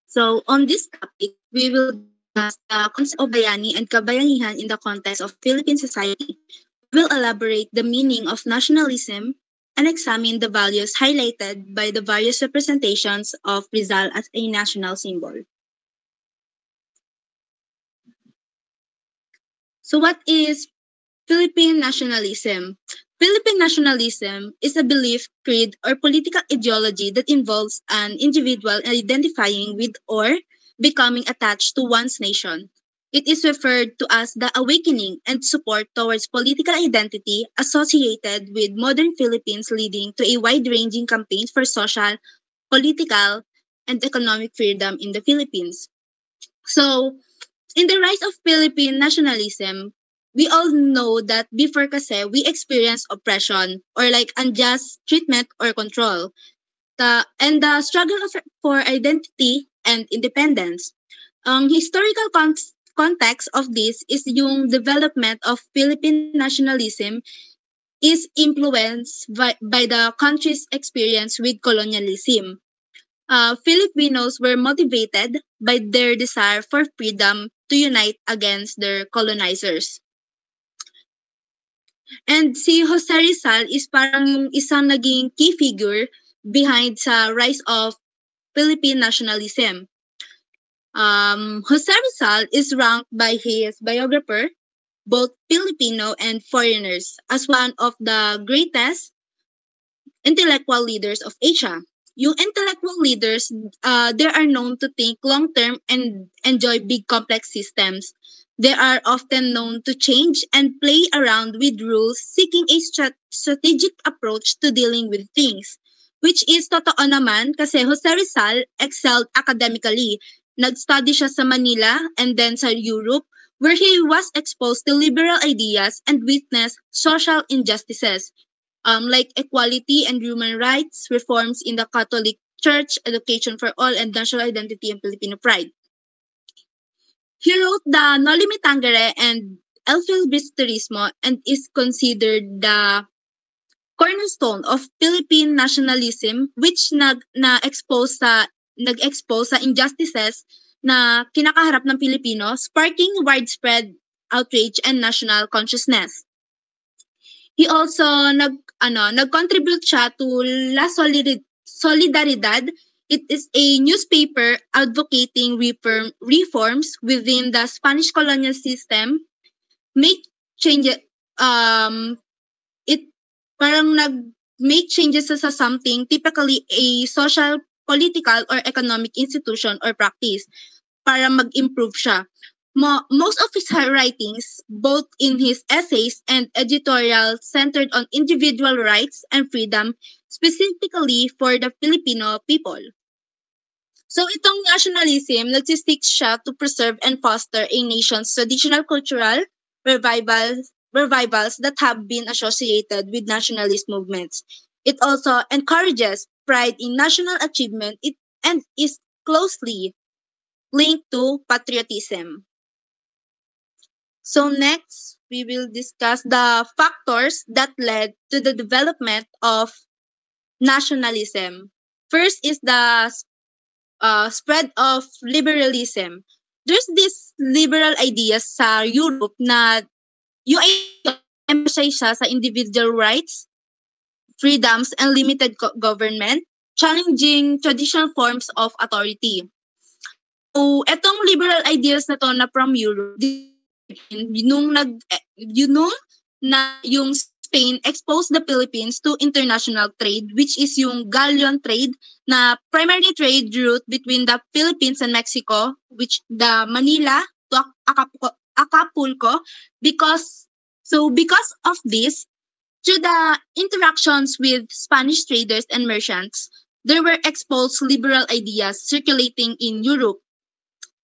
So on this topic, we will discuss the concept of bayani and kabayanihan in the context of Philippine society. We will elaborate the meaning of nationalism and examine the values highlighted by the various representations of Rizal as a national symbol. So what is Philippine nationalism? Philippine nationalism is a belief, creed, or political ideology that involves an individual identifying with or becoming attached to one's nation. It is referred to as the awakening and support towards political identity associated with modern Philippines, leading to a wide-ranging campaign for social, political, and economic freedom in the Philippines. So, in the rise of Philippine nationalism, we all know that before kasi we experience oppression or like unjust treatment or control. And the struggle for identity and independence. Historical context of this is yung development of Philippine nationalism is influenced by the country's experience with colonialism. Filipinos were motivated by their desire for freedom to unite against their colonizers. And si Jose Rizal is parang yung isang naging key figure behind sa rise of Philippine nationalism. Jose Rizal is ranked by his biographer, both Filipino and foreigners, as one of the greatest intellectual leaders of Asia. Yung intellectual leaders, they are known to think long-term and enjoy big complex systems. They are often known to change and play around with rules, seeking a strategic approach to dealing with things. Which is totoo naman kasi Jose Rizal excelled academically. Nag-study siya sa Manila and then sa Europe, where he was exposed to liberal ideas and witnessed social injustices. Like equality and human rights, reforms in the Catholic Church, education for all, and national identity and Filipino pride. He wrote the Noli Me Tangere and El Filibusterismo and is considered the cornerstone of Philippine nationalism, which nag-expose sa injustices na kinakaharap ng Pilipino, sparking widespread outrage and national consciousness. He also nag-contribute siya to La Solidaridad. It is a newspaper advocating reforms within the Spanish colonial system. Make changes it parang nag-make changes sa something, typically a social, political, or economic institution or practice para mag-improve siya. Most of his writings, both in his essays and editorial, centered on individual rights and freedom, specifically for the Filipino people. So itong nationalism, nagsistick siya to preserve and foster a nation's traditional cultural revivals that have been associated with nationalist movements. It also encourages pride in national achievement and is closely linked to patriotism. So next, we will discuss the factors that led to the development of nationalism. First is the spread of liberalism. There's this liberal ideas sa Europe na yung emphasize siya sa individual rights, freedoms, and limited government, challenging traditional forms of authority. So, etong liberal ideas na to na from Europe, nung yung Spain exposed the Philippines to international trade, which is yung galleon trade na primary trade route between the Philippines and Mexico, which the Manila to Acapulco, because of this, through the interactions with Spanish traders and merchants, there were exposed liberal ideas circulating in Europe.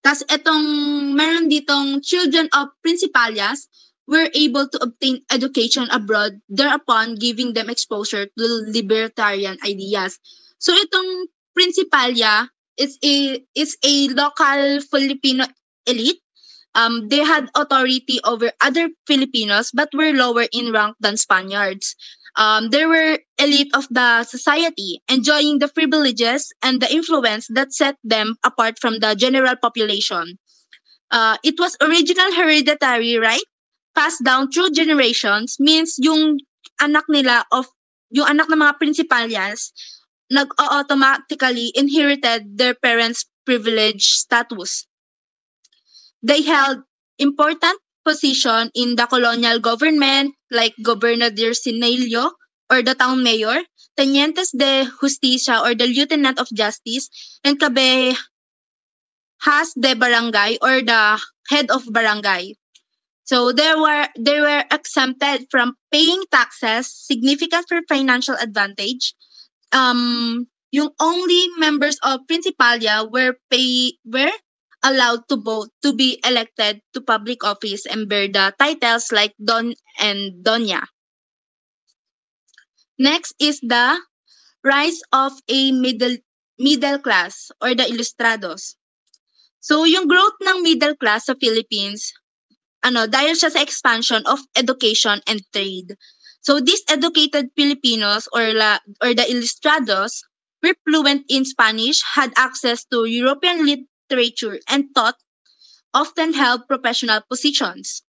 Tas etong meron ditong children of principalias were able to obtain education abroad, thereupon giving them exposure to libertarian ideas. So itong principalya is a local Filipino elite. They had authority over other Filipinos but were lower in rank than Spaniards. They were elite of the society, enjoying the privileges and the influence that set them apart from the general population. It was original hereditary right, passed down through generations, means yung anak ng mga principalians nag-automatically inherited their parents' privileged status. They held important position in the colonial government like Gobernador Sinelio or the town mayor, Tenientes de Justicia or the Lieutenant of Justice, and Cabehas de Barangay or the head of barangay. So they were exempted from paying taxes, significant for financial advantage. Yung only members of Principalia were allowed to vote to be elected to public office and bear the titles like Don and Doña. Next is the rise of a middle class or the Ilustrados. So yung growth ng middle class sa Philippines, dahil siya sa expansion of education and trade. So these educated Filipinos or the Ilustrados were fluent in Spanish, had access to European literature, and taught, often held professional positions.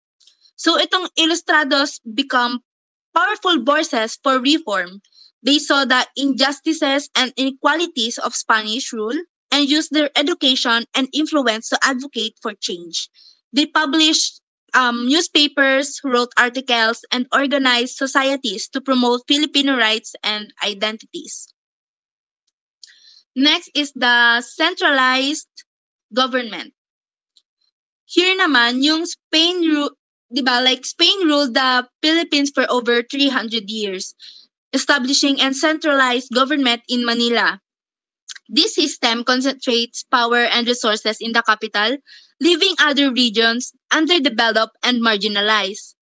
So itong Ilustrados become powerful voices for reform. They saw the injustices and inequalities of Spanish rule and used their education and influence to advocate for change. They published newspapers, wrote articles, and organized societies to promote Filipino rights and identities. Next is the centralized government. Here naman, yung Spain ruled the Philippines for over 300 years, establishing and centralized government in Manila. This system concentrates power and resources in the capital, leaving other regions underdeveloped and marginalized.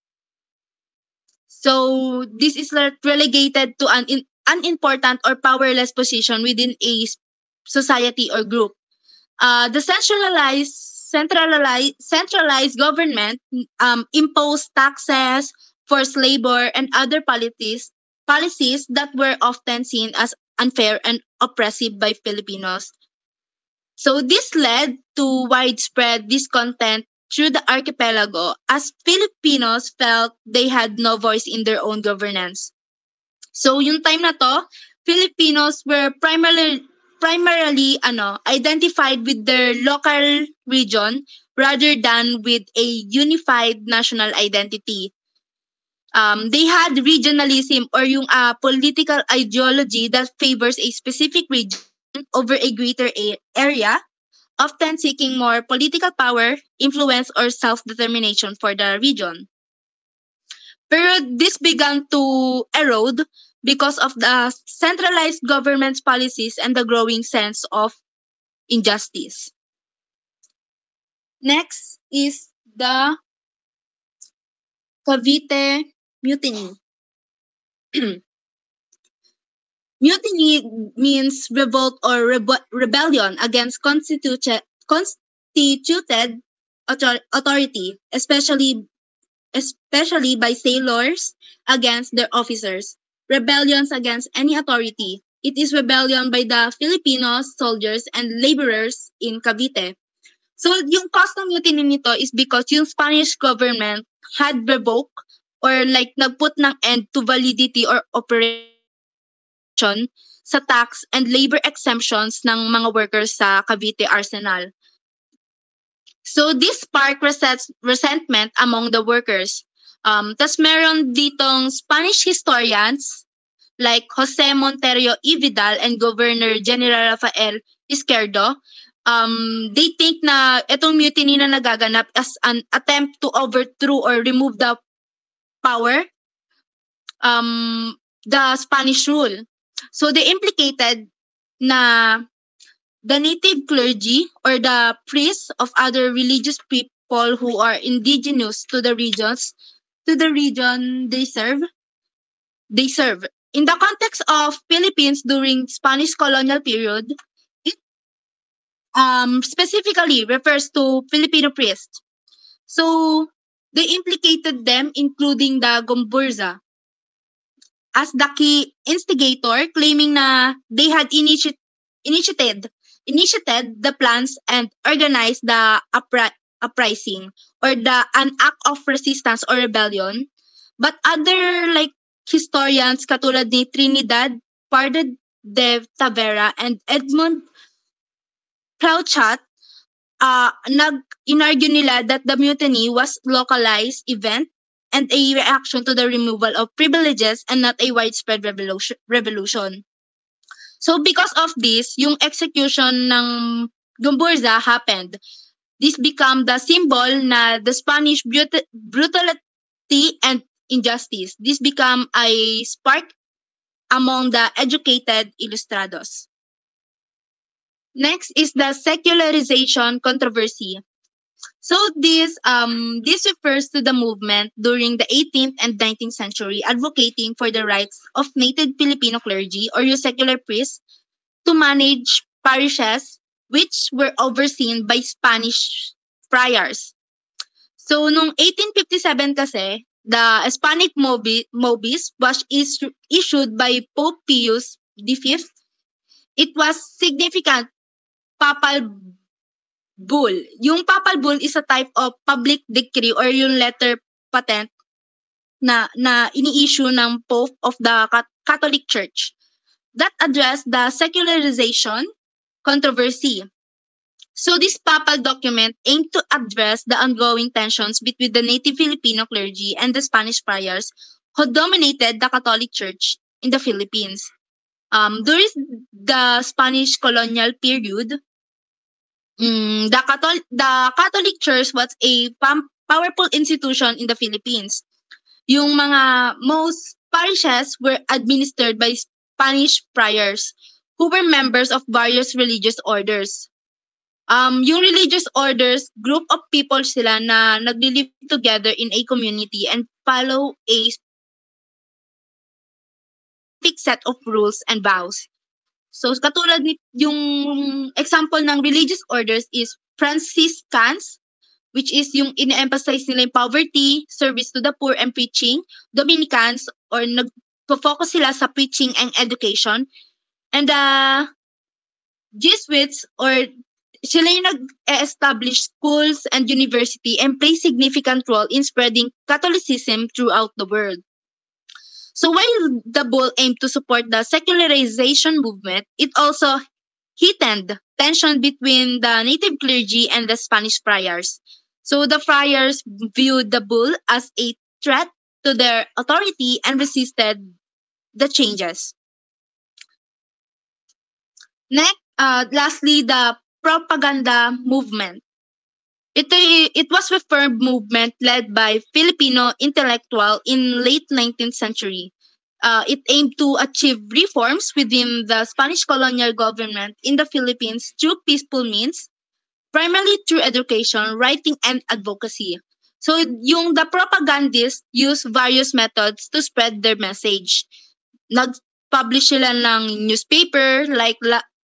So this is relegated to an unimportant or powerless position within a society or group. The centralized government imposed taxes, forced labor, and other policies that were often seen as unfair and oppressive by Filipinos. So this led to widespread discontent through the archipelago as Filipinos felt they had no voice in their own governance. So yung time na to, Filipinos were primarily identified with their local region rather than with a unified national identity. They had regionalism or yung political ideology that favors a specific region over a greater area, often seeking more political power, influence, or self-determination for the region. Pero this began to erode because of the centralized government's policies and the growing sense of injustice. Next is the Cavite Mutiny. Mutiny means revolt or rebellion against constituted authority, especially by sailors against their officers. Rebellions against any authority. It is rebellion by the Filipino soldiers and laborers in Cavite. So yung cause ng mutiny nito is because yung Spanish government had revoked or nagput ng end to validity or operation sa tax and labor exemptions ng mga workers sa Cavite Arsenal. So this sparked resentment among the workers. Tas meron ditong Spanish historians like Jose Montero y Vidal and Governor General Rafael Izquierdo. They think na itong mutiny na nagaganap as an attempt to overthrow or remove the power, the Spanish rule. So they implicated na the native clergy or the priests of other religious people who are indigenous to the region they serve. In the context of Philippines during Spanish colonial period, it specifically refers to Filipino priests. So they implicated them, including the Gomburza. as the key instigator, claiming na they had initiated the plans and organized the uprising or an act of resistance or rebellion. But other like historians katulad ni Trinidad Pardo de Tavera and Edmund Crouchat inargue nila that the mutiny was localized event and a reaction to the removal of privileges and not a widespread revolution. So because of this, yung execution ng Gumburza happened. This became the symbol na the Spanish brutality and injustice. This became a spark among the educated ilustrados. Next is the secularization controversy. So this refers to the movement during the 18th and 19th century advocating for the rights of native Filipino clergy or yung secular priests to manage parishes which were overseen by Spanish friars. So noong 1857 kasi, the Hispanic Mobis was issued by Pope Pius V. It was significant papal bull. Yung papal bull is a type of public decree or yung letter patent na ini-issue ng Pope of the Catholic Church that addressed the secularization controversy. So this papal document aimed to address the ongoing tensions between the native Filipino clergy and the Spanish friars who dominated the Catholic Church in the Philippines. During the Spanish colonial period, the Catholic Church was a powerful institution in the Philippines. Yung mga most parishes were administered by Spanish friars who were members of various religious orders. Yung religious orders, group of people sila na nagli-live together in a community and follow a specific set of rules and vows. So katulad ni yung example ng religious orders is Franciscans, which is yung ine-emphasize nila yung poverty, service to the poor, and preaching. Dominicans, or nag-focus sila sa preaching and education. And Jesuits, or sila yung nag-establish schools and university and play significant role in spreading Catholicism throughout the world. So while the bull aimed to support the secularization movement, it also heightened tension between the native clergy and the Spanish friars. So the friars viewed the bull as a threat to their authority and resisted the changes. Next, lastly, the propaganda movement. It was a reform movement led by Filipino intellectual in late 19th century. It aimed to achieve reforms within the Spanish colonial government in the Philippines through peaceful means, primarily through education, writing, and advocacy. So the propagandists used various methods to spread their message. Nag-publish sila ng newspaper like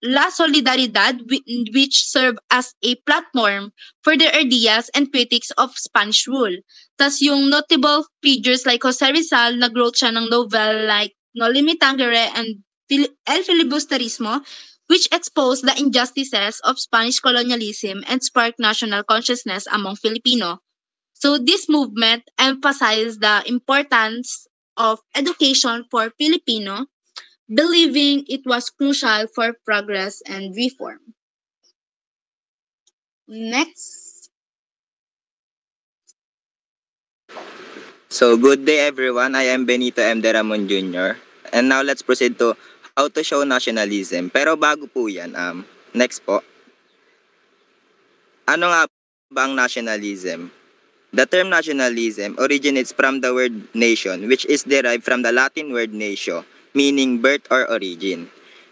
La Solidaridad, which served as a platform for their ideas and critics of Spanish rule. Tas yung notable figures like Jose Rizal, nag-wrote siya ng novel like No Limit Tangere and El Filibusterismo, which exposed the injustices of Spanish colonialism and sparked national consciousness among Filipino. So this movement emphasized the importance of education for Filipino, believing it was crucial for progress and reform. Next. So, good day everyone. I am Benito M. De Ramon Jr. And now let's proceed to how to show nationalism. Pero bago po yan, next po. Ano nga ba ang nationalism? The term nationalism originates from the word nation, which is derived from the Latin word natio, meaning birth or origin.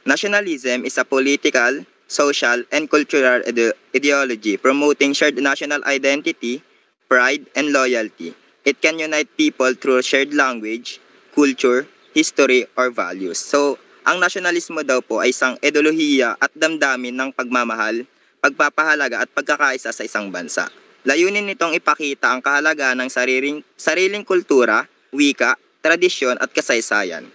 Nationalism is a political, social, and cultural ideology promoting shared national identity, pride, and loyalty. It can unite people through shared language, culture, history, or values. So, ang nasyonalismo daw po ay isang ideolohiya at damdamin ng pagmamahal, pagpapahalaga at pagkakaisa sa isang bansa. Layunin nitong ipakita ang kahalagaan ng sariling kultura, wika, tradisyon at kasaysayan.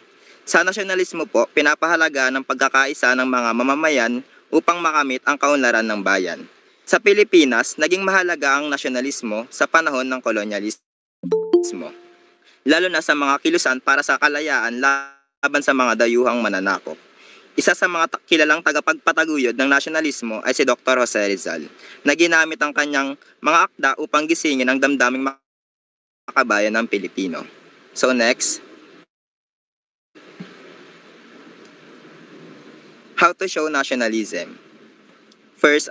Sa nasyonalismo po, pinapahalaga ng pagkakaisa ng mga mamamayan upang makamit ang kaunlaran ng bayan. Sa Pilipinas, naging mahalaga ang nasyonalismo sa panahon ng kolonyalismo, lalo na sa mga kilusan para sa kalayaan laban sa mga dayuhang mananakop. Isa sa mga kilalang tagapagpataguyod ng nasyonalismo ay si Dr. Jose Rizal, na ginamit ang kanyang mga akda upang gisingin ang damdaming makabayan ng Pilipino. So next, how to show nationalism. First,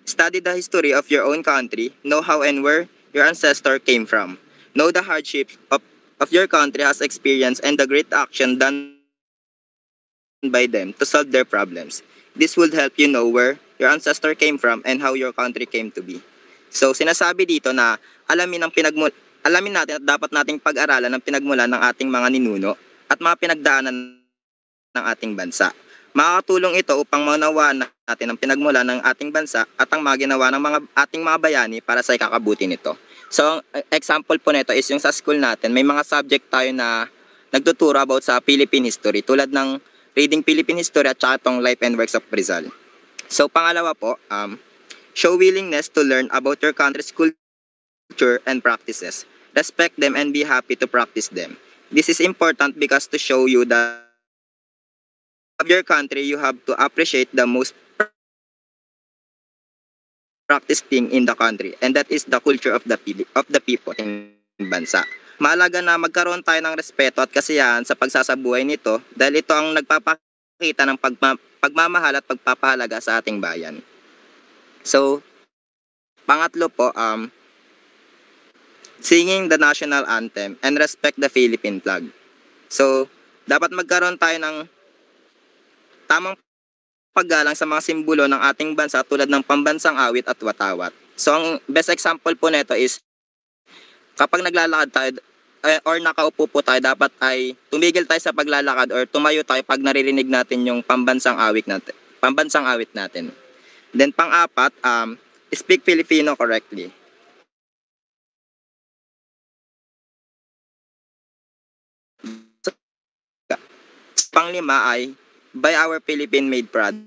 study the history of your own country, know how and where your ancestor came from. Know the hardship of your country has experienced and the great action done by them to solve their problems. This would help you know where your ancestor came from and how your country came to be. So, sinasabi dito na alamin natin at dapat nating pag-aralan ang pinagmulan ng ating mga ninuno at mga pinagdaanan ng ating bansa. Makakatulong ito upang maunawaan natin ang pinagmulan ng ating bansa at ang mga ginawa ng ating mga bayani para sa ikakabuti nito. So, ang example po nito is yung sa school natin, may mga subject tayo na nagtuturo about sa Philippine history tulad ng reading Philippine history at saka itong life and works of Rizal. So, pangalawa po, show willingness to learn about your country's culture and practices. Respect them and be happy to practice them. This is important because to show you that of your country, you have to appreciate the most practiced thing in the country, and that is the culture of the people in bansa. Mahalaga na magkaroon tayo ng respeto at kasiyahan sa pagsasabuhay nito dahil ito ang nagpapakita ng pagmamahal at pagpapahalaga sa ating bayan. So, pangatlo po, singing the national anthem and respect the Philippine flag. So, dapat magkaroon tayo ng tamang paggalang sa mga simbolo ng ating bansa tulad ng pambansang awit at watawat. So, ang best example po nito is kapag naglalakad tayo or nakaupo po tayo, dapat ay tumigil tayo sa paglalakad or tumayo tayo pag naririnig natin yung pambansang awit natin. Then pang-apat, speak Filipino correctly. Pang-lima ay buy our Philippine-made product.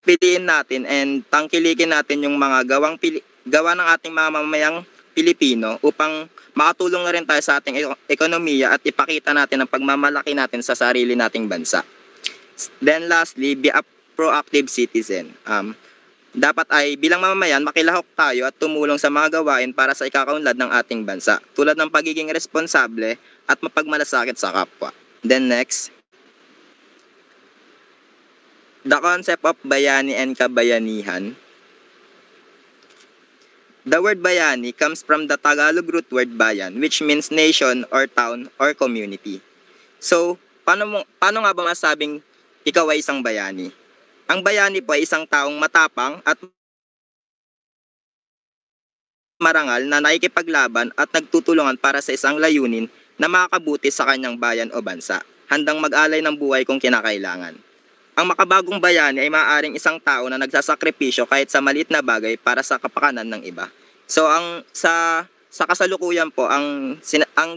Piliin natin and tangkilikin natin yung mga gawa ng ating mga mamamayang Pilipino upang makatulong na rin tayo sa ating ekonomiya at ipakita natin ang pagmamalaki natin sa sarili nating bansa. Then lastly, be a proactive citizen. Dapat ay bilang mamamayan, makilahok tayo at tumulong sa mga gawain para sa ikakaunlad ng ating bansa, tulad ng pagiging responsable at mapagmalasakit sa kapwa. Then next, the concept of bayani and kabayanihan. The word bayani comes from the Tagalog root word bayan, which means nation or town or community. So, paano nga ba masabing ikaw ay isang bayani? Ang bayani po ay isang taong matapang at marangal na nakikipaglaban at nagtutulungan para sa isang layunin na makakabuti sa kanyang bayan o bansa, handang mag-alay ng buhay kung kinakailangan. Ang makabagong bayani ay maaaring isang tao na nagsasakripisyo kahit sa maliit na bagay para sa kapakanan ng iba. So sa kasalukuyan po, ang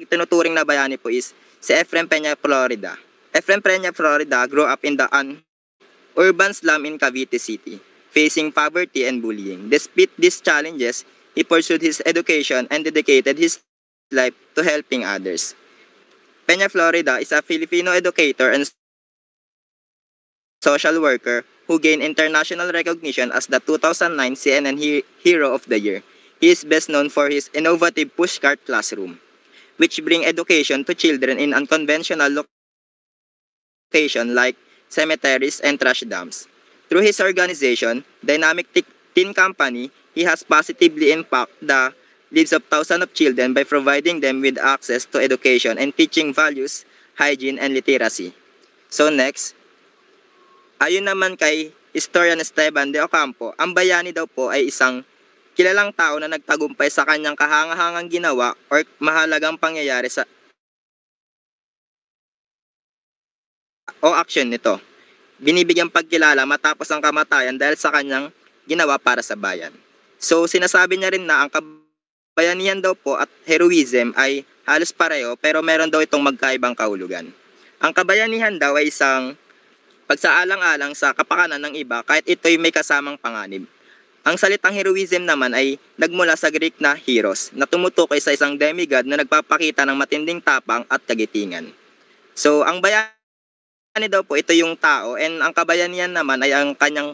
tinuturing na bayani po is si Efrem Peña Florida. Efrem Peña Florida grew up in the urban slum in Cavite City, facing poverty and bullying. Despite these challenges, he pursued his education and dedicated his life to helping others. Peña Florida is a Filipino educator and social worker who gained international recognition as the 2009 CNN Hero of the Year. He is best known for his innovative pushcart classroom, which bring education to children in unconventional locations like cemeteries and trash dumps. Through his organization, Dynamic Teen Company, he has positively impacted the lives of thousands of children by providing them with access to education and teaching values, hygiene, and literacy. So next, ayon naman kay historian Esteban de Ocampo, ang bayani daw po ay isang kilalang tao na nagtagumpay sa kanyang kahangahangang ginawa or mahalagang pangyayari o aksyon nito. Binibigyang pagkilala matapos ang kamatayan dahil sa kanyang ginawa para sa bayan. So sinasabi niya rin na ang kabayanihan daw po at heroism ay halos pareho pero meron daw itong magkaibang kahulugan. Ang kabayanihan daw ay isang pagsaalang-alang sa kapakanan ng iba kahit ito'y may kasamang panganib. Ang salitang heroism naman ay nagmula sa Greek na heros na tumutukoy sa isang demigod na nagpapakita ng matinding tapang at kagitingan. So, ang bayani daw po ito yung tao and ang kabayanihan naman ay ang kanyang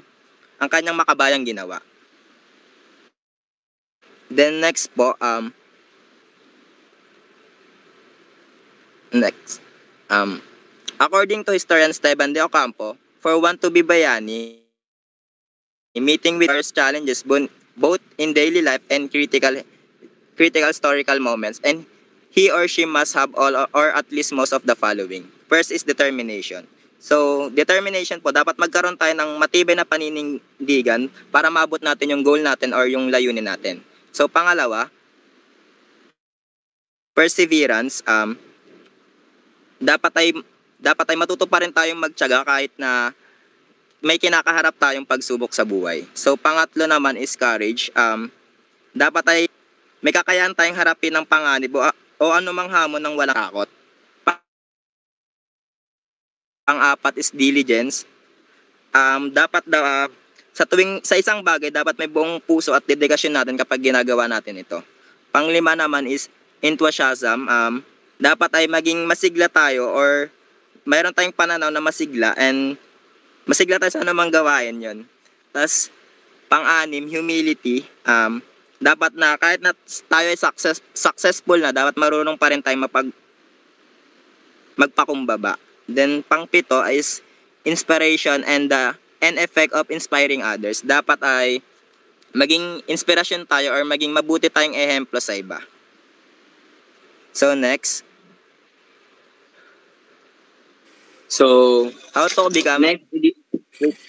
makabayang ginawa. Then next po, according to historian Esteban de Ocampo, for one to be bayani, meeting with various challenges both in daily life and critical historical moments, and he or she must have all or at least most of the following. First is determination. So, determination po, dapat magkaroon tayo ng matibay na paninindigan para maabot natin yung goal natin or yung layunin natin. So, pangalawa, perseverance. Dapat ay matuto pa rin tayong magtiyaga kahit na may kinakaharap tayong pagsubok sa buhay. So, pangatlo naman is courage. Dapat ay may kakayahan tayong harapin ng panganib o anumang hamon ng walang takot. Pang-apat is diligence. Dapat daw sa isang bagay dapat may buong puso at dedikasyon natin kapag ginagawa natin ito. Panglima naman is enthusiasm. Dapat ay maging masigla tayo or mayroon tayong pananaw na masigla and masigla tayo sa anumang gawain yon. Tapos pang-anim, humility. Dapat na kahit na tayo ay successful na, dapat marunong pa rin tayo magpakumbaba. Then pang-pito is inspiration and the effect of inspiring others. Dapat ay maging inspirasyon tayo or maging mabuti tayong ehemplo sa iba. So next. So, how to become... Next,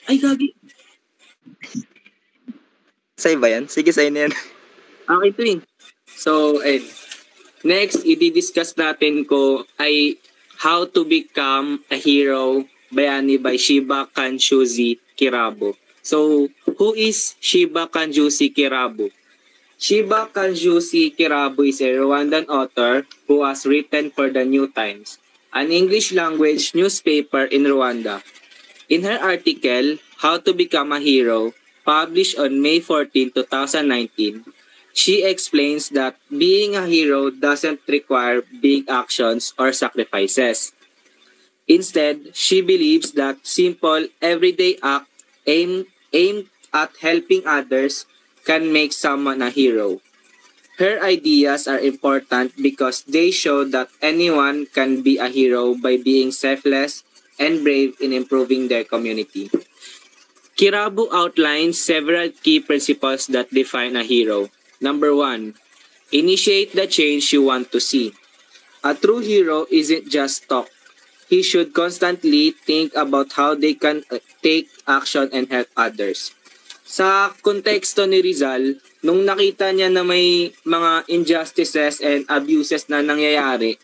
ay, gagi. Sa iba yan? Sige, sa inyo yan. Okay ito eh. So, next, i-discuss natin ko ay How to Become a Hero, bayani by Shiba Kanjusi Kirabo. So, who is Shiba Kanjusi Kirabo? Shiba Kanjusi Kirabo is a Rwandan author who has written for the New Times, an English language newspaper in Rwanda. In her article, How to Become a Hero, published on May 14, 2019, she explains that being a hero doesn't require big actions or sacrifices. Instead, she believes that simple, everyday act aimed at helping others can make someone a hero. Her ideas are important because they show that anyone can be a hero by being selfless and brave in improving their community. Kirabo outlines several key principles that define a hero. Number 1, initiate the change you want to see. A true hero isn't just talk. He should constantly think about how they can take action and help others. Sa konteksto ni Rizal, nung nakita niya na may mga injustices and abuses na nangyayari,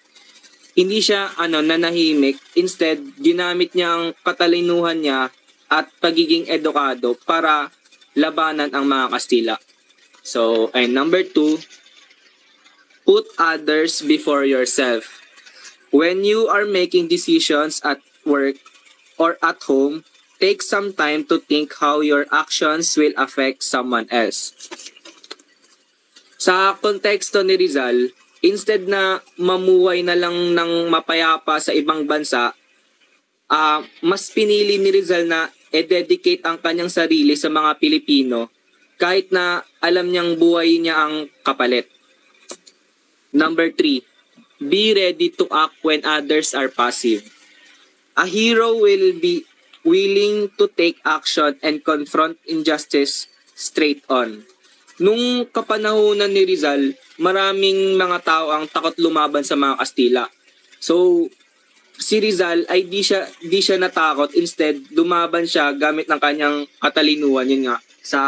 hindi siya nanahimik. Instead, ginamit niya ang katalinuhan niya at pagiging edukado para labanan ang mga Kastila. So, number 2, put others before yourself. When you are making decisions at work or at home, take some time to think how your actions will affect someone else. Sa konteksto ni Rizal, instead na mamuhay na lang ng mapayapa sa ibang bansa, mas pinili ni Rizal na dedicate ang kanyang sarili sa mga Pilipino kahit na alam niyang buhay niya ang kapalit. Number 3, be ready to act when others are passive. A hero will be willing to take action and confront injustice straight on. Nung kapanahunan ni Rizal, maraming mga tao ang takot lumaban sa mga Kastila. So, si Rizal ay di siya natakot. Instead, lumaban siya gamit ng kanyang katalinuhan, yun nga, sa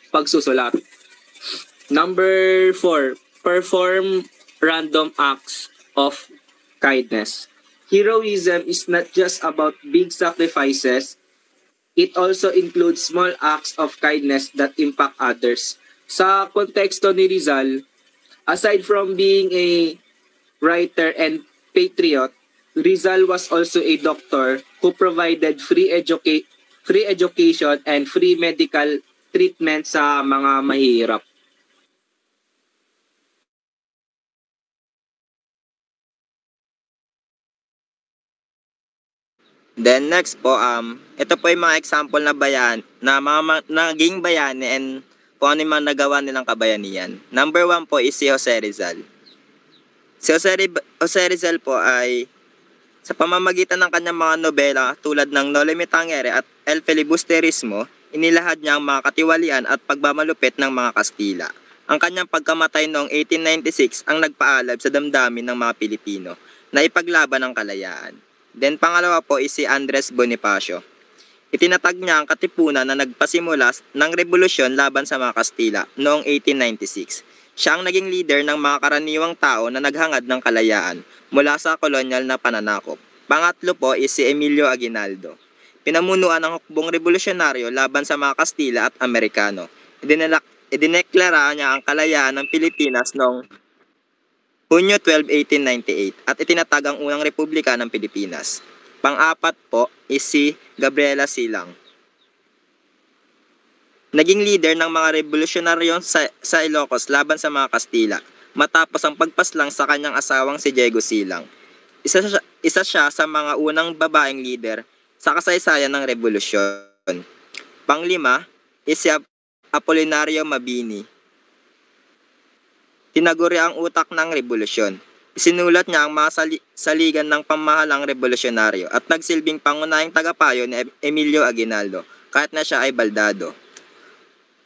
pagsusulat. Number 4, perform random acts of kindness. Heroism is not just about big sacrifices. It also includes small acts of kindness that impact others. Sa konteksto ni Rizal, aside from being a writer, and patriot, Rizal was also a doctor who provided free education and free medical treatment sa mga mahirap. Then next po, ito po yung mga example na naging bayani and kung ano yung mga nagawa nilang kabayanihan. Number 1 po is si Jose Rizal. Si Jose Rizal po ay sa pamamagitan ng kanyang mga nobela tulad ng Noli Me Tangere at El Filibusterismo, inilahad niya ang mga katiwalian at pagmamalupit ng mga Kastila. Ang kanyang pagkamatay noong 1896 ang nagpaalab sa damdamin ng mga Pilipino na ipaglaban ang kalayaan. Then pangalawa po is si Andres Bonifacio. Itinatag niya ang katipunan na nagpasimula ng revolusyon laban sa mga Kastila noong 1896. Siya ang naging leader ng mga karaniwang tao na naghangad ng kalayaan mula sa kolonyal na pananakop. Pangatlo po is si Emilio Aguinaldo. Pinamunuan ng hukbong revolusyonaryo laban sa mga Kastila at Amerikano. Idineklara niya ang kalayaan ng Pilipinas noong Hunyo 12, 1898 at itinatag ang unang republika ng Pilipinas. Pang-apat po is si Gabriela Silang. Naging leader ng mga revolusyonaryo sa Ilocos laban sa mga Kastila matapos ang pagpaslang sa kanyang asawang si Diego Silang. Isa siya sa mga unang babaeng leader sa kasaysayan ng revolusyon. Panglima is si Apolinario Mabini. Tinaguri ang utak ng revolusyon. Isinulat niya ang mga saligan ng pamahalang revolusyonaryo at nagsilbing pangunahing tagapayo ni Emilio Aguinaldo kahit na siya ay baldado.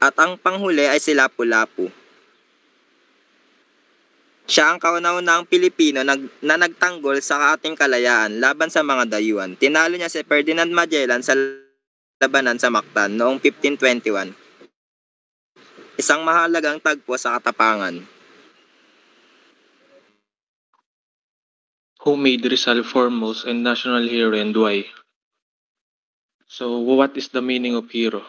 At ang panghuli ay si Lapu-Lapu. Siya ang kauna-unahang Pilipino na nagtanggol sa ating kalayaan laban sa mga dayuhan. Tinalo niya si Ferdinand Magellan sa labanan sa Mactan noong 1521. Isang mahalagang tagpo sa katapangan. Who made Rizal foremost and national hero and why? So, what is the meaning of hero?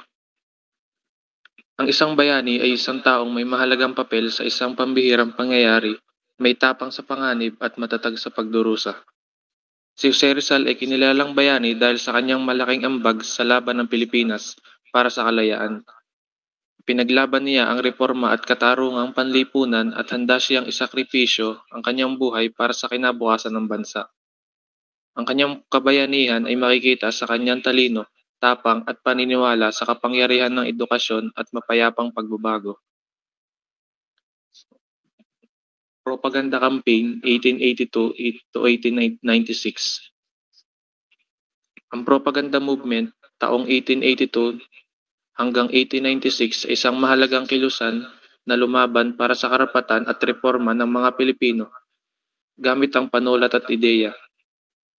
Ang isang bayani ay isang taong may mahalagang papel sa isang pambihirang pangyayari, may tapang sa panganib at matatag sa pagdurusa. Si Jose Rizal ay kinilalang bayani dahil sa kanyang malaking ambag sa laban ng Pilipinas para sa kalayaan. Pinaglaban niya ang reforma at katarungang panlipunan at handa siyang isakripisyo ang kanyang buhay para sa kinabukasan ng bansa. Ang kanyang kabayanihan ay makikita sa kanyang talino, tapang at paniniwala sa kapangyarihan ng edukasyon at mapayapang pagbabago. Propaganda Campaign 1882 to 1896. Ang propaganda movement taong 1882 hanggang 1896 ay isang mahalagang kilusan na lumaban para sa karapatan at reforma ng mga Pilipino gamit ang panulat at ideya.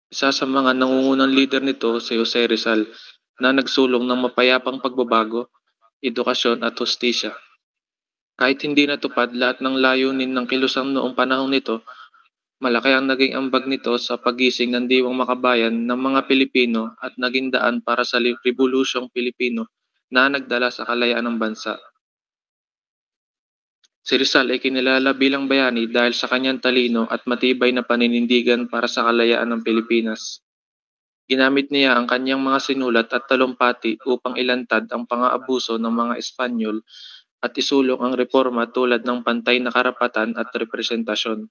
Isa sa mga nangungunang leader nito si Jose Rizal na nagsulong ng mapayapang pagbabago, edukasyon at hustisya. Kahit hindi natupad lahat ng layunin ng kilusang noong panahong nito, malaki ang naging ambag nito sa pagising ng diwang makabayan ng mga Pilipino at naging daan para sa Rebolusyong Pilipino na nagdala sa kalayaan ng bansa. Si Rizal ay kinilala bilang bayani dahil sa kanyang talino at matibay na paninindigan para sa kalayaan ng Pilipinas. Ginamit niya ang kanyang mga sinulat at talumpati upang ilantad ang pang-aabuso ng mga Espanyol at isulong ang reforma tulad ng pantay na karapatan at representasyon.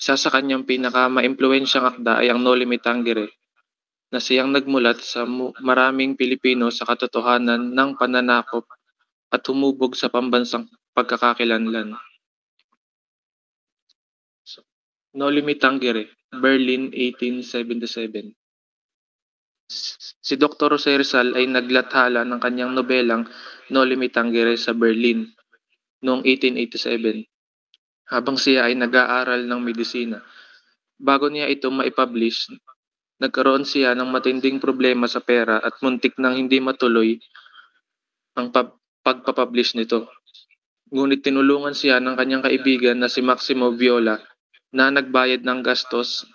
Isa sa kanyang pinaka-maimpluwensyang akda ay ang Noli Me Tangere, na siyang nagmulat sa maraming Pilipino sa katotohanan ng pananakop at humubog sa pambansang pagkakakilanlan. Noli Me Tangere, Berlin, 1877. Si Dr. Jose Rizal ay naglathala ng kanyang nobelang Noli Me Tangere sa Berlin noong 1887 habang siya ay nag-aaral ng medisina. Bago niya ito maipublish, nagkaroon siya ng matinding problema sa pera at muntik nang hindi matuloy ang pagpapublish nito. Ngunit tinulungan siya ng kanyang kaibigan na si Maximo Viola na nagbayad ng gastos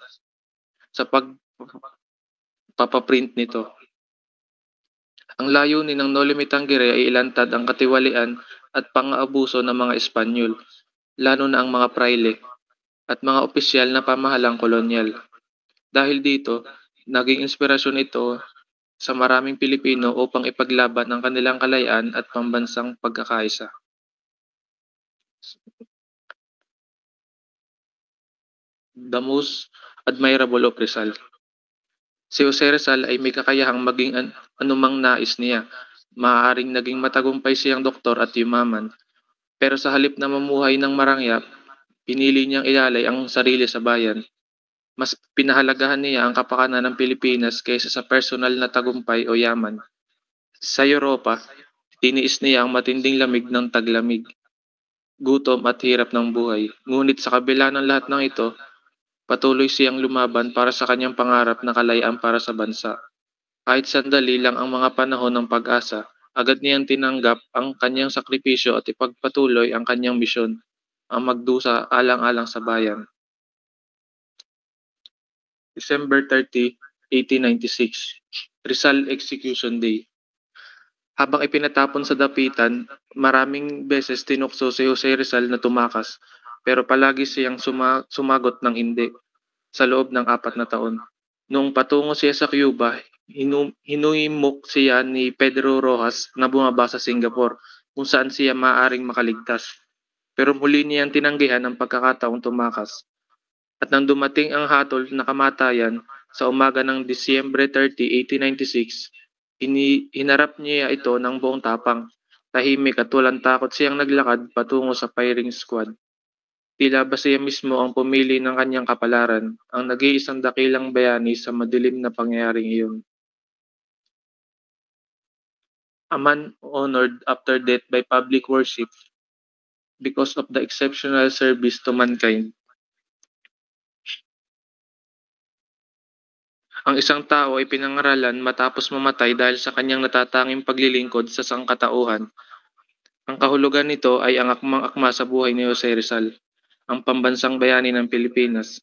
sa pagpapaprint nito. Ang layunin ng Noli Me Tangere ay ilantad ang katiwalian at pang-aabuso ng mga Espanyol, lalo na ang mga praile. at mga opisyal na pamahalang kolonyal. Dahil dito, naging inspirasyon ito sa maraming Pilipino upang ipaglaban ang kanilang kalayaan at pambansang pagkakaisa. The most admirable of Rizal. Si Jose Rizal ay may kakayahang maging anumang nais niya. Maaaring naging matagumpay siyang doktor at yumaman. Pero sa halip na mamuhay ng marangya, pinili niyang ilalay ang sarili sa bayan. Mas pinahalagahan niya ang kapakanan ng Pilipinas kaysa sa personal na tagumpay o yaman. Sa Europa, tiniis niya ang matinding lamig ng taglamig, gutom at hirap ng buhay. Ngunit sa kabila ng lahat ng ito, patuloy siyang lumaban para sa kanyang pangarap na kalayaan para sa bansa. Kahit sandali lang ang mga panahon ng pag-asa, agad niyang tinanggap ang kanyang sakripisyo at ipagpatuloy ang kanyang misyon, ang magdusa alang-alang sa bayan. December 30, 1896, Rizal Execution Day. Habang ipinatapon sa dapitan, maraming beses tinukso si Jose Rizal na tumakas, pero palagi siyang sumagot ng hindi sa loob ng 4 na taon. Noong patungo siya sa Cuba, hinuyimok siya ni Pedro Rojas na bumaba sa Singapore kung saan siya maaaring makaligtas. Pero muli niyang tinanggihan ang pagkakataong tumakas. At nang dumating ang hatol na kamatayan sa umaga ng Disyembre 30, 1896, hinarap niya ito ng buong tapang. Tahimik at walang takot siyang naglakad patungo sa firing squad. Tila ba siya mismo ang pumili ng kanyang kapalaran, ang nag-iisang dakilang bayani sa madilim na pangyayaring iyon. A man honored after death by public worship because of the exceptional service to mankind. Ang isang tao ay pinangaralan matapos mamatay dahil sa kanyang natatanging paglilingkod sa sangkatauhan. Ang kahulugan nito ay ang akmang-akma sa buhay ni Jose Rizal, ang pambansang bayani ng Pilipinas.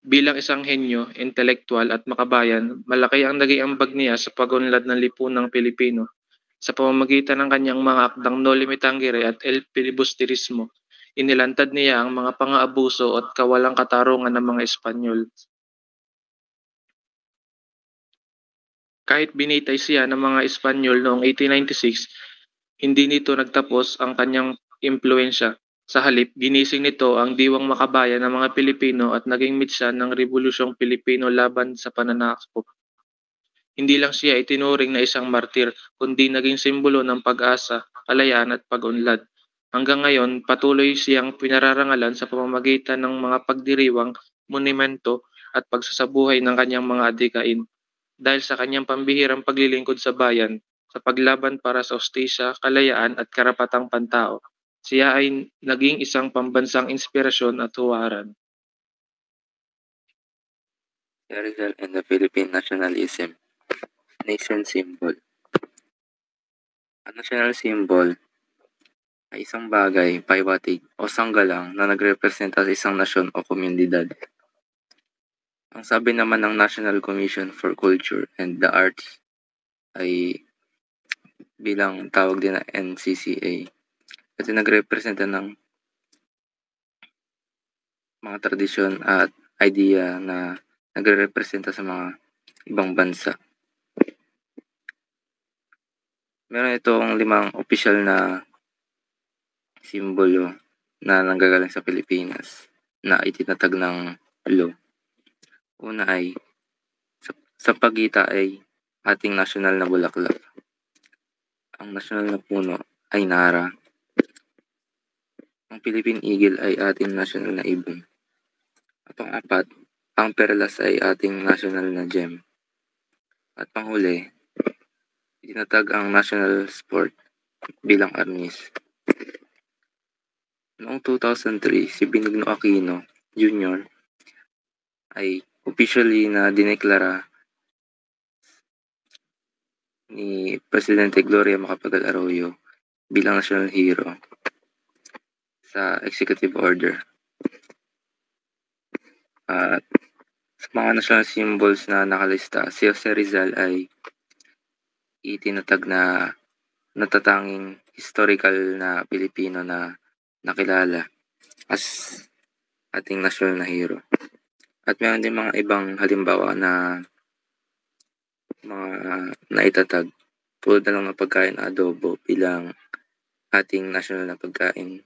Bilang isang henyo, intelektual at makabayan, malaki ang naging ambag niya sa pag-unlad ng lipunang Pilipino. Sa pamamagitan ng kanyang mga akdang No Limitangere at El Filibusterismo, inilantad niya ang mga pang-aabuso at kawalang katarungan ng mga Espanyol. Kahit binitay siya ng mga Espanyol noong 1896, hindi nito nagtapos ang kanyang impluensya. Sa halip, ginising nito ang diwang makabayan ng mga Pilipino at naging mitsa ng Rebolusyong Pilipino laban sa pananakop. Hindi lang siya itinuring na isang martir, kundi naging simbolo ng pag-asa, kalayaan at pag-unlad. Hanggang ngayon, patuloy siyang pinararangalan sa pamamagitan ng mga pagdiriwang, monumento at pagsasabuhay ng kanyang mga adikain. Dahil sa kanyang pambihirang paglilingkod sa bayan, sa paglaban para sa hustisya, kalayaan at karapatang pantao, siya ay naging isang pambansang inspirasyon at huwaran. Rizal and the Philippine nationalism. Nation symbol. Ang national symbol ay isang bagay, paiwatig o sanggalang na nagrepresenta sa isang nasyon o komunidad. Ang sabi naman ng National Commission for Culture and the Arts ay bilang tawag din na NCCA. Ito nagrepresenta ng mga tradisyon at idea na nagrepresenta sa mga ibang bansa. Meron itong 5 opisyal na simbolo na nanggagaling sa Pilipinas na itinatag ng law. Una ay sa pagita ay ating nasyonal na bulaklak. Ang nasyonal na puno ay Nara. Ang Philippine Eagle ay ating nasyonal na ibon. At pang-apat, ang perlas ay ating nasyonal na gem. At panghuli, itinatag ang national sport bilang arnis. Noong 2003, si Benigno Aquino Jr. ay officially na dineklara ni Presidente Gloria Macapagal Arroyo bilang national hero sa executive order. At sa mga national symbols na nakalista, si Jose Rizal ay itinatag na natatanging historical na Pilipino na nakilala as ating national na hero. At mayroon din mga ibang halimbawa na mga naitatag tulad na lang ng pagkain na adobo bilang ating national na pagkain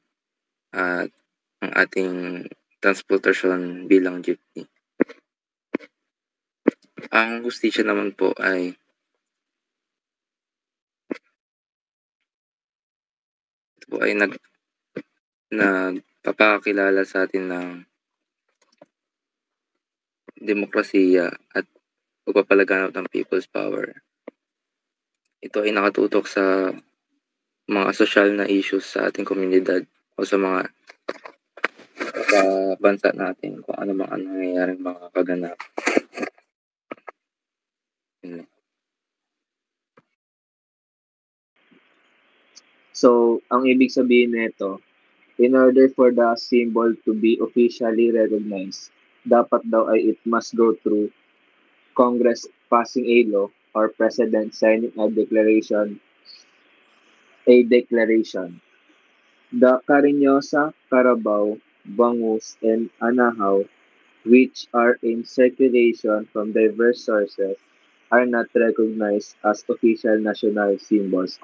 at ang ating transportasyon bilang jeepney. Ang hustisya naman po ay nagpapakilala sa atin ng demokrasiya at pagpapalaganap ng people's power. Ito ay nakatutok sa mga social na issues sa ating komunidad o sa mga sa bansa natin kung ano mga nangyayaring mga kaganap. So, ang ibig sabihin nito, in order for the symbol to be officially recognized, dapat daw ay it must go through Congress passing a law or President signing a declaration. The Cariñosa, Carabao, Bangus, and Anahaw, which are in circulation from diverse sources, are not recognized as official national symbols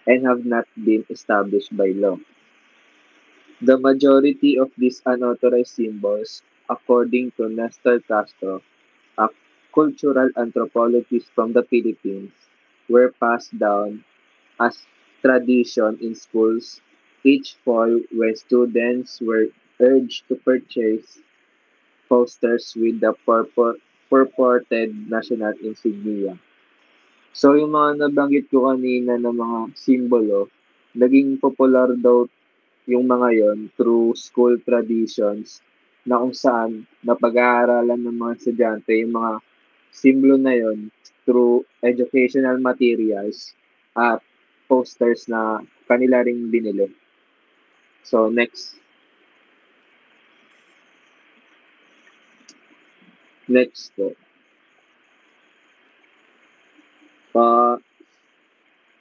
and have not been established by law. The majority of these unauthorized symbols, according to Nestor Castro, a cultural anthropologist from the Philippines, were passed down as tradition in schools each fall when students were urged to purchase posters with the purported national insignia. So, yung mga nabanggit ko kanina na mga simbolo, naging popular daw yung mga yon through school traditions na kung saan napag-aaralan ng mga estudyante yung mga simbolo na yon through educational materials at posters na kanila ring binili. So, next. Next po.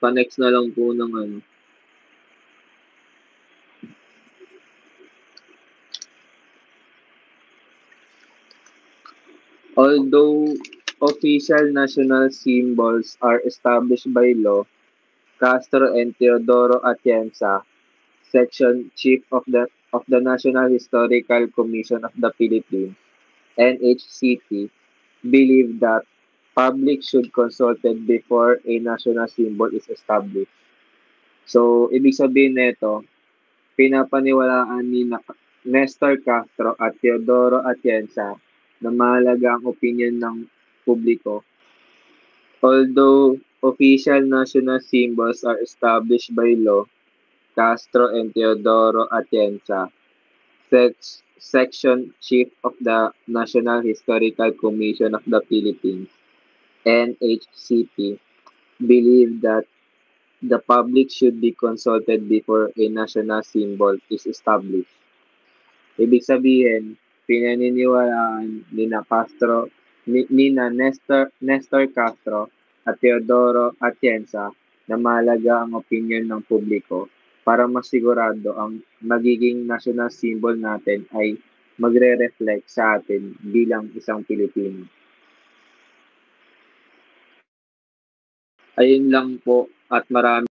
Pa-next na lang po ng ano. Although official national symbols are established by law, Castro and Teodoro Atienza, Section Chief of the National Historical Commission of the Philippines, NHCP, believe that public should consulted before a national symbol is established. So, ibig sabihin nito, pinapaniwalaan ni Nestor Castro at Teodoro Atienza na mahalaga ang opinion ng publiko. Although official national symbols are established by law, Castro and Teodoro Atienza, Section Chief of the National Historical Commission of the Philippines, NHCP, believe that the public should be consulted before a national symbol is established. Ibig sabihin, pinaniniwalaan ni Nestor Castro at Teodoro Atienza na mahalaga ang opinion ng publiko para masigurado ang magiging national symbol natin ay magre-reflect sa atin bilang isang Pilipino. Ayun lang po at marami